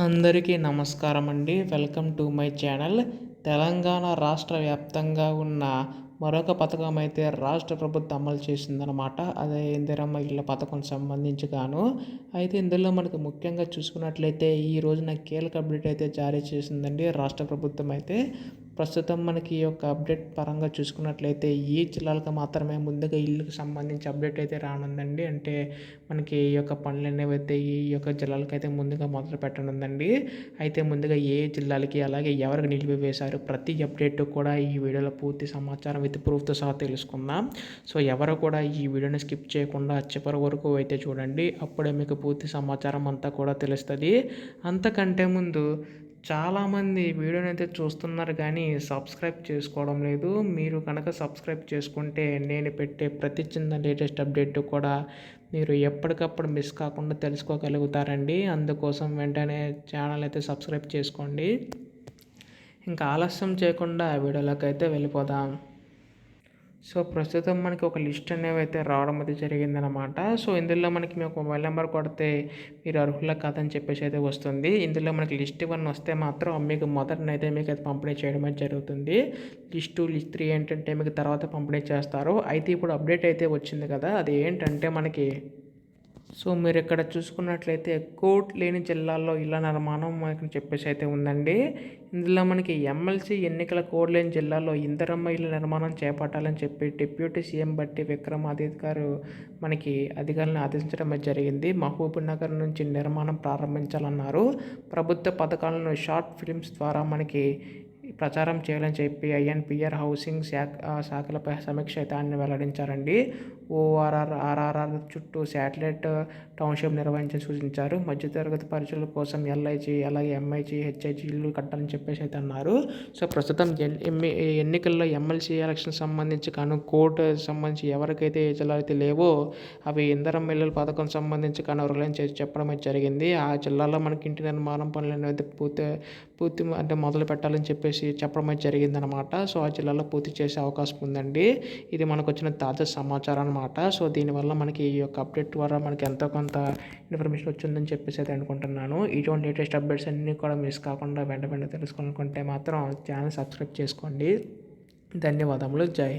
అందరికీ నమస్కారం అండి. Welcome to my channel. Telangana రాష్ట్ర వ్యాప్తంగా ఉన్న మరొక పథకం అయితే రాష్ట్ర ప్రభుత్వం అమలు చేసిందనమాట. అదే ఇందిరమ్మ ఇళ్ళ పథకం సంబంధించి గాను. అయితే ఇందులో మనకు ముఖ్యంగా చూసుకున్నట్లయితే ఈ రోజున కీలక అప్డేట్ అయితే జారీ చేసిందండి రాష్ట్ర ప్రభుత్వం అయితే. ప్రస్తుతం మనకి ఈ యొక్క అప్డేట్ పరంగా చూసుకున్నట్లయితే ఈ జిల్లాలకు మాత్రమే ముందుగా ఇల్లుకు సంబంధించి అప్డేట్ అయితే రానుందండి. అంటే మనకి ఈ యొక్క పనులు అనేవైతే ఈ యొక్క జిల్లాలకైతే ముందుగా మొదలు పెట్టనుందండి. అయితే ముందుగా ఏ జిల్లాలకి అలాగే ఎవరికి నిలిపివేశారు ప్రతి అప్డేట్ కూడా ఈ వీడియోలో పూర్తి సమాచారం విత్ ప్రూఫ్తో సహా తెలుసుకుందాం. సో ఎవరు కూడా ఈ వీడియోని స్కిప్ చేయకుండా చివరి వరకు అయితే చూడండి. అప్పుడే మీకు పూర్తి సమాచారం అంతా కూడా తెలుస్తుంది. అంతకంటే ముందు చాలామంది వీడియోని అయితే చూస్తున్నారు కానీ సబ్స్క్రైబ్ చేసుకోవడం లేదు. మీరు కనుక సబ్స్క్రైబ్ చేసుకుంటే నేను పెట్టే ప్రతి చిన్న లేటెస్ట్ అప్డేట్ కూడా మీరు ఎప్పటికప్పుడు మిస్ కాకుండా తెలుసుకోగలుగుతారండి. అందుకోసం వెంటనే ఛానల్ అయితే సబ్స్క్రైబ్ చేసుకోండి. ఇంకా ఆలస్యం చేయకుండా వీడియోలోకి అయితే వెళ్ళిపోదాం. సో ప్రస్తుతం మనకి ఒక లిస్ట్ అనేవి అయితే రావడం అయితే జరిగిందనమాట. సో ఇందులో మనకి మీ మొబైల్ నెంబర్ కొడితే మీరు అర్హుల కాదని చెప్పేసి అయితే వస్తుంది. ఇందులో మనకి లిస్ట్ 1 వస్తే మాత్రం మీకు మొదటనైతే మీకు అయితే పంపిణీ చేయడం అయితే జరుగుతుంది. లిస్ట్ 2, లిస్ట్ 3 ఏంటంటే మీకు తర్వాత పంపిణీ చేస్తారు. అయితే ఇప్పుడు అప్డేట్ అయితే వచ్చింది కదా, అది ఏంటంటే మనకి సో మీరు ఇక్కడ చూసుకున్నట్లయితే కోడ్ లేని జిల్లాల్లో ఇళ్ల నిర్మాణం మనకి చెప్పేసి అయితే ఉందండి. ఇందులో మనకి ఎమ్మెల్సీ ఎన్నికల కోడ్ లేని జిల్లాల్లో ఇందిరమ్మ ఇళ్ల నిర్మాణం చేపట్టాలని చెప్పి డిప్యూటీ సీఎం బట్టి విక్రమాదిత్య గారు మనకి అధికారులను ఆదేశించడం జరిగింది. మహబూబ్ నగర్ నుంచి నిర్మాణం ప్రారంభించాలన్నారు. ప్రభుత్వ పథకాలను షార్ట్ ఫిల్మ్స్ ద్వారా మనకి ప్రచారం చేయాలని చెప్పి ఐఎన్పిఆర్ హౌసింగ్ శాఖలపై సమీక్ష అయితే ఆయన వెల్లడించారండి. ఆర్ఆర్ఆర్ చుట్టూ శాటిలైట్ టౌన్షిప్ నిర్వహించి సూచించారు. మధ్యతరగతి పరిచయాల కోసం ఎల్ఐజీ అలాగే ఎంఐజీ హెచ్ఐజీ ఇల్లు కట్టాలని చెప్పేసి అయితే అన్నారు. సో ప్రస్తుతం ఎన్నికల్లో ఎమ్మెల్సీ ఎలక్షన్ సంబంధించి కాను కోర్టు సంబంధించి ఎవరికైతే ఏ జిల్లాలు అయితే లేవో అవి ఇందిరమ్మ ఇళ్ళ పథకం సంబంధించి కాను రిలయన్స్ చేసి చెప్పడం అయితే జరిగింది. ఆ జిల్లాలో మనకి ఇంటి నిర్మాణం పనులు అనేది పూర్తి అంటే మొదలు పెట్టాలని చెప్పేసి చెప్పడం అయితే జరిగిందనమాట. సో ఆ జిల్లాలో పూర్తి చేసే అవకాశం ఉందండి. ఇది మనకు వచ్చిన తాజా సమాచారం అనమాట. సో దీనివల్ల మనకి ఈ యొక్క అప్డేట్ ద్వారా మనకి ఎంతో కొంత ఇన్ఫర్మేషన్ వచ్చిందని చెప్పేసి అయితే అనుకుంటున్నాను. ఇటువంటి లేటెస్ట్ అప్డేట్స్ అన్నీ కూడా మిస్ కాకుండా వెంట తెలుసుకోవాలనుకుంటే మాత్రం ఛానల్ సబ్స్క్రైబ్ చేసుకోండి. ధన్యవాదములు. జై